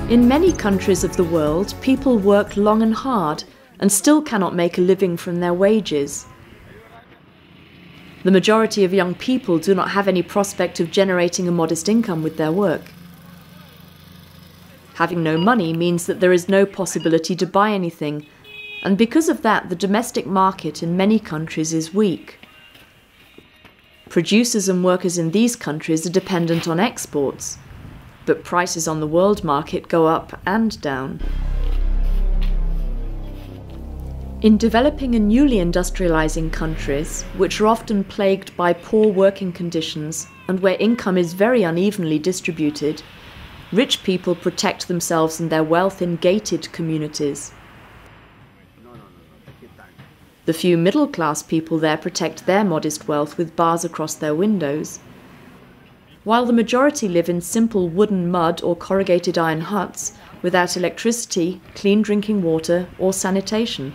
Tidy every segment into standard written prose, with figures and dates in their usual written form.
In many countries of the world, people work long and hard and still cannot make a living from their wages. The majority of young people do not have any prospect of generating a modest income with their work. Having no money means that there is no possibility to buy anything, and because of that, the domestic market in many countries is weak. Producers and workers in these countries are dependent on exports, but prices on the world market go up and down. In developing and newly industrializing countries, which are often plagued by poor working conditions and where income is very unevenly distributed, rich people protect themselves and their wealth in gated communities. The few middle-class people there protect their modest wealth with bars across their windows, while the majority live in simple wooden mud or corrugated iron huts without electricity, clean drinking water or sanitation.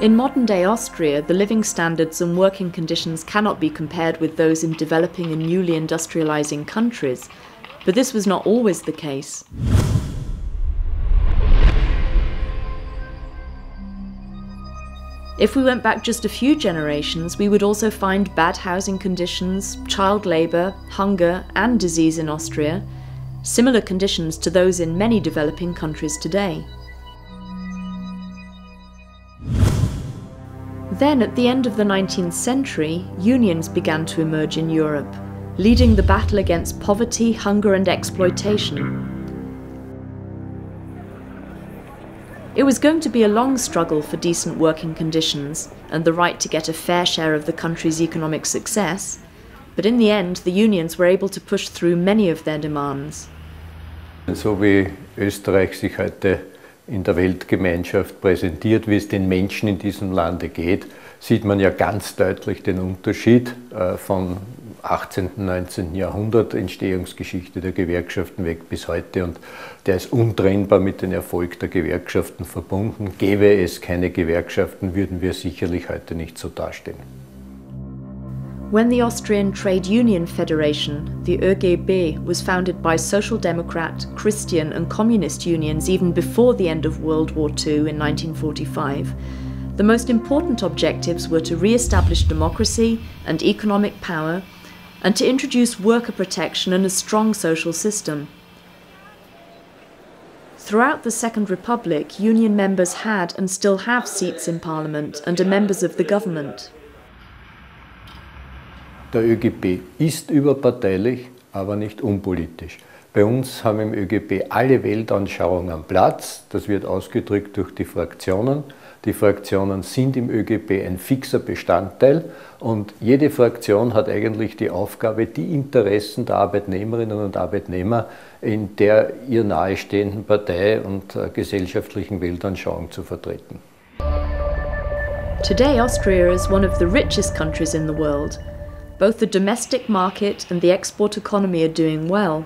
In modern-day Austria, the living standards and working conditions cannot be compared with those in developing and newly industrializing countries, but this was not always the case. If we went back just a few generations, we would also find bad housing conditions, child labour, hunger and disease in Austria, similar conditions to those in many developing countries today. Then, at the end of the 19th century, unions began to emerge in Europe, leading the battle against poverty, hunger and exploitation. It was going to be a long struggle for decent working conditions and the right to get a fair share of the country's economic success, but in the end the unions were able to push through many of their demands. So wie Österreich sich heute in der Weltgemeinschaft präsentiert, wie es den Menschen in diesem Lande geht, sieht man ja ganz deutlich den Unterschied von 18. und 19. Jahrhundert, Entstehungsgeschichte der Gewerkschaften weg bis heute, und der ist untrennbar mit dem Erfolg der Gewerkschaften verbunden. Gäbe es keine Gewerkschaften, würden wir sicherlich heute nicht so dastehen. When the Austrian Trade Union Federation, the ÖGB, was founded by Social Democrat, Christian and Communist unions even before the end of World War II in 1945, the most important objectives were to re-establish democracy and economic power, and to introduce worker protection and a strong social system. Throughout the Second Republic, union members had and still have seats in Parliament and are members of the government. Der ÖGB ist überparteilich, aber nicht unpolitisch. Bei uns haben im ÖGB alle Weltanschauungen Platz. Das wird ausgedrückt durch die Fraktionen. Die Fraktionen sind im ÖGB ein fixer Bestandteil und jede Fraktion hat eigentlich die Aufgabe, die Interessen der Arbeitnehmerinnen und Arbeitnehmer in der ihr nahestehenden Partei und gesellschaftlichen Weltanschauung zu vertreten. Today Austria is one of the richest countries in the world. Both the domestic market and the export economy are doing well.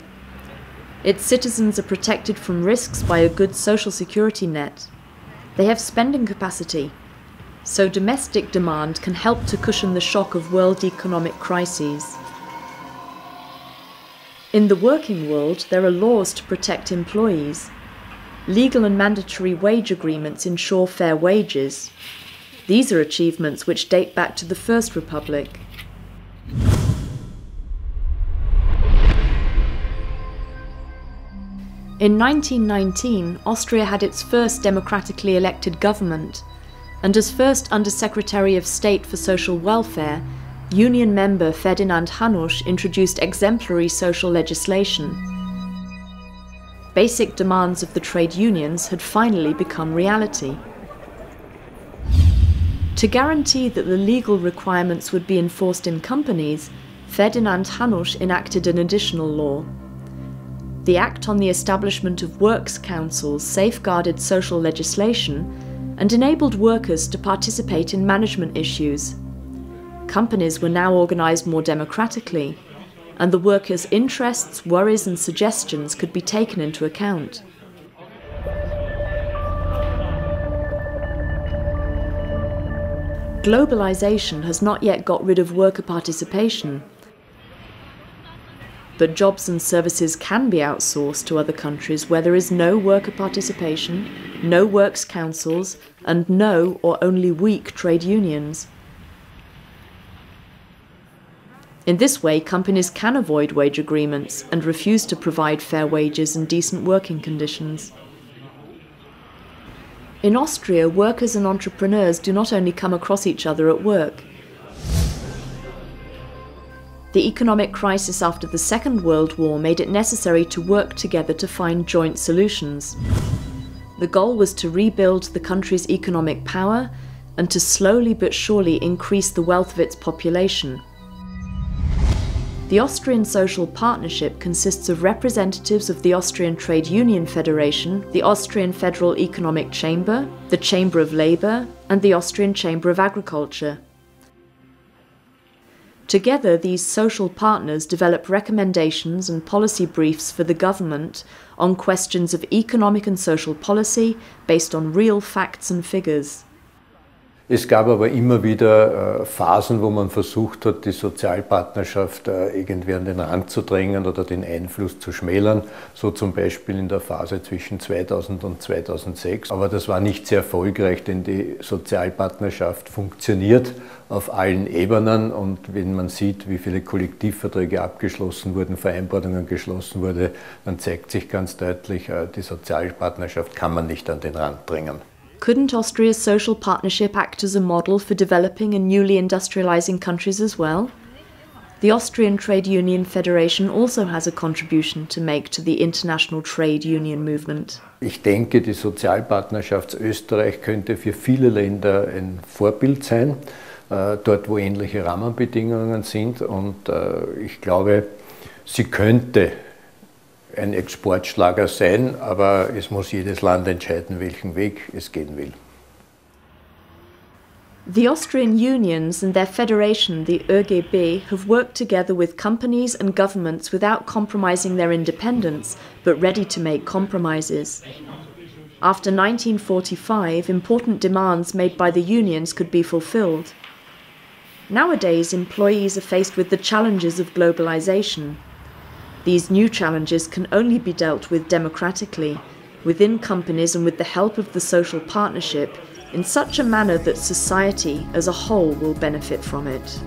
Its citizens are protected from risks by a good social security net. They have spending capacity, so domestic demand can help to cushion the shock of world economic crises. In the working world, there are laws to protect employees. Legal and mandatory wage agreements ensure fair wages. These are achievements which date back to the First Republic. In 1919, Austria had its first democratically elected government, and as first Under-Secretary of State for Social Welfare, Union member Ferdinand Hanusch introduced exemplary social legislation. Basic demands of the trade unions had finally become reality. To guarantee that the legal requirements would be enforced in companies, Ferdinand Hanusch enacted an additional law. The Act on the Establishment of Works Councils safeguarded social legislation and enabled workers to participate in management issues. Companies were now organised more democratically, and the workers' interests, worries and suggestions could be taken into account. Globalization has not yet got rid of worker participation, but jobs and services can be outsourced to other countries where there is no worker participation, no works councils, and no or only weak trade unions. In this way, companies can avoid wage agreements and refuse to provide fair wages and decent working conditions. In Austria, workers and entrepreneurs do not only come across each other at work. The economic crisis after the Second World War made it necessary to work together to find joint solutions. The goal was to rebuild the country's economic power and to slowly but surely increase the wealth of its population. The Austrian Social Partnership consists of representatives of the Austrian Trade Union Federation, the Austrian Federal Economic Chamber, the Chamber of Labour, and the Austrian Chamber of Agriculture. Together, these social partners develop recommendations and policy briefs for the government on questions of economic and social policy based on real facts and figures. Es gab aber immer wieder Phasen, wo man versucht hat, die Sozialpartnerschaft irgendwie an den Rand zu drängen oder den Einfluss zu schmälern, so zum Beispiel in der Phase zwischen 2000 und 2006. Aber das war nicht sehr erfolgreich, denn die Sozialpartnerschaft funktioniert auf allen Ebenen und wenn man sieht, wie viele Kollektivverträge abgeschlossen wurden, Vereinbarungen geschlossen wurden, dann zeigt sich ganz deutlich, die Sozialpartnerschaft kann man nicht an den Rand drängen. Couldn't Austria's social partnership act as a model for developing and newly industrializing countries as well? The Austrian Trade Union Federation also has a contribution to make to the international trade union movement. Ich denke, die Sozialpartnerschaft Österreich könnte für viele Länder ein Vorbild sein, dort wo ähnliche Rahmenbedingungen sind und ich glaube, sie könnte ein Exportschlager sein, aber es muss jedes Land entscheiden, welchen Weg es gehen will. The Austrian unions and their federation, the ÖGB, have worked together with companies and governments without compromising their independence, but ready to make compromises. After 1945, important demands made by the unions could be fulfilled. Nowadays, employees are faced with the challenges of globalization. These new challenges can only be dealt with democratically, within companies and with the help of the social partnership, in such a manner that society as a whole will benefit from it.